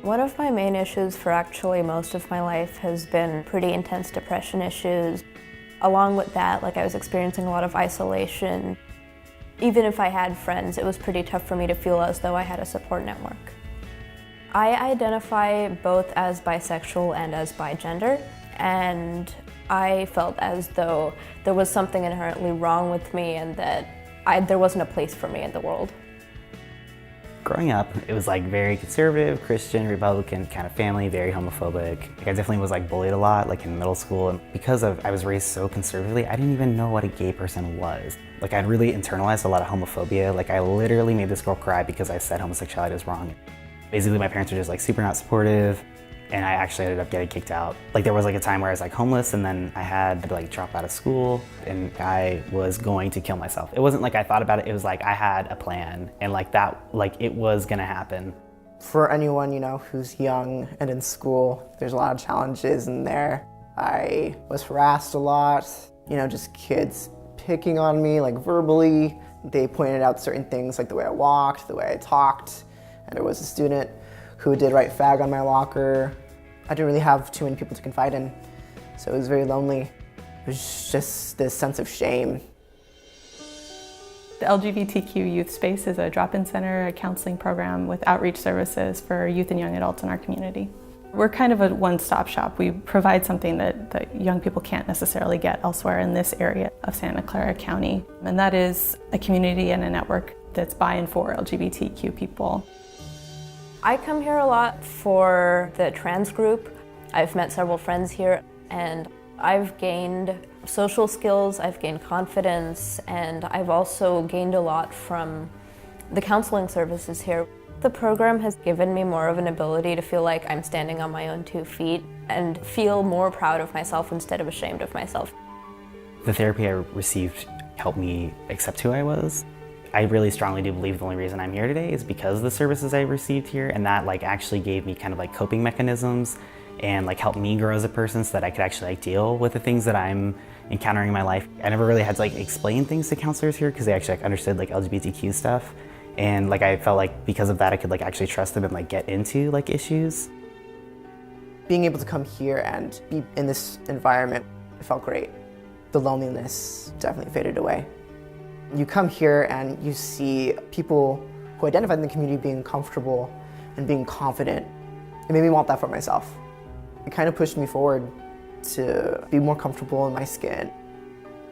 One of my main issues for actually most of my life has been pretty intense depression issues. Along with that, I was experiencing a lot of isolation. Even if I had friends, it was pretty tough for me to feel as though I had a support network. I identify both as bisexual and as bigender, and I felt as though there was something inherently wrong with me and that there wasn't a place for me in the world. Growing up, it was very conservative, Christian, Republican kind of family, very homophobic. I definitely was bullied a lot in middle school, and because I was raised so conservatively, I didn't even know what a gay person was. I'd really internalized a lot of homophobia. I literally made this girl cry because I said homosexuality was wrong. Basically, my parents were just super not supportive, and I actually ended up getting kicked out. There was a time where I was homeless, and then I had to drop out of school, and I was going to kill myself. It wasn't I thought about it, it was I had a plan, and it was gonna happen. For anyone, who's young and in school, there's a lot of challenges in there. I was harassed a lot, just kids picking on me, verbally. They pointed out certain things, the way I walked, the way I talked, and there was a student who did write fag on my locker. I didn't really have too many people to confide in, so it was very lonely. It was just this sense of shame. The LGBTQ Youth Space is a drop-in center, a counseling program with outreach services for youth and young adults in our community. We're kind of a one-stop shop. We provide something that young people can't necessarily get elsewhere in this area of Santa Clara County, and that is a community and a network that's by and for LGBTQ people. I come here a lot for the trans group. I've met several friends here, and I've gained social skills, I've gained confidence, and I've also gained a lot from the counseling services here. The program has given me more of an ability to feel like I'm standing on my own 2 feet and feel more proud of myself instead of ashamed of myself. The therapy I received helped me accept who I was. I really strongly do believe the only reason I'm here today is because of the services I received here, and that actually gave me kind of coping mechanisms and helped me grow as a person so that I could actually deal with the things that I'm encountering in my life. I never really had to explain things to counselors here because they actually understood LGBTQ stuff, and I felt because of that I could actually trust them and get into issues. Being able to come here and be in this environment, it felt great. The loneliness definitely faded away. You come here and you see people who identify in the community being comfortable and being confident. It made me want that for myself. It kind of pushed me forward to be more comfortable in my skin.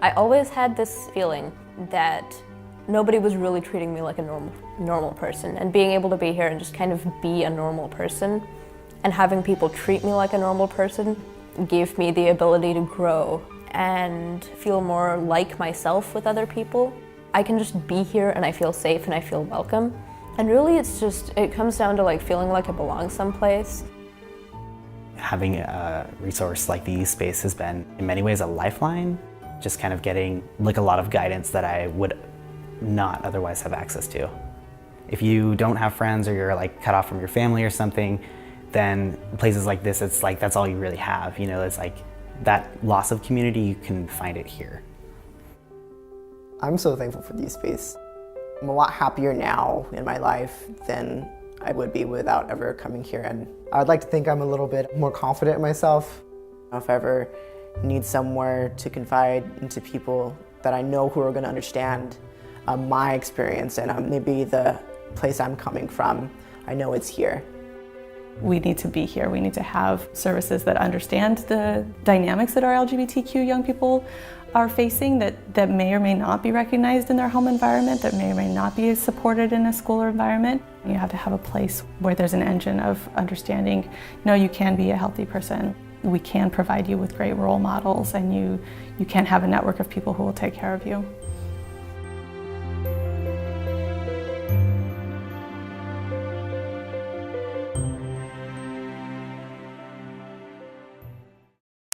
I always had this feeling that nobody was really treating me like a normal person, and being able to be here and just kind of be a normal person and having people treat me like a normal person gave me the ability to grow and feel more like myself with other people. I can just be here and I feel safe and I feel welcome. And really it comes down to feeling like I belong someplace. Having a resource like the Youth Space has been in many ways a lifeline, just kind of getting a lot of guidance that I would not otherwise have access to. If you don't have friends or you're cut off from your family or something, then places like this, it's that's all you really have. It's that loss of community, you can find it here. I'm so thankful for the Youth Space. I'm a lot happier now in my life than I would be without ever coming here, and I'd like to think I'm a little bit more confident in myself. If I ever need somewhere to confide into people that I know who are going to understand my experience and maybe the place I'm coming from, I know it's here. We need to be here. We need to have services that understand the dynamics that our LGBTQ young people are facing that may or may not be recognized in their home environment, that may or may not be supported in a school or environment. You have to have a place where there's an engine of understanding, no, you can be a healthy person. We can provide you with great role models, and you can have a network of people who will take care of you.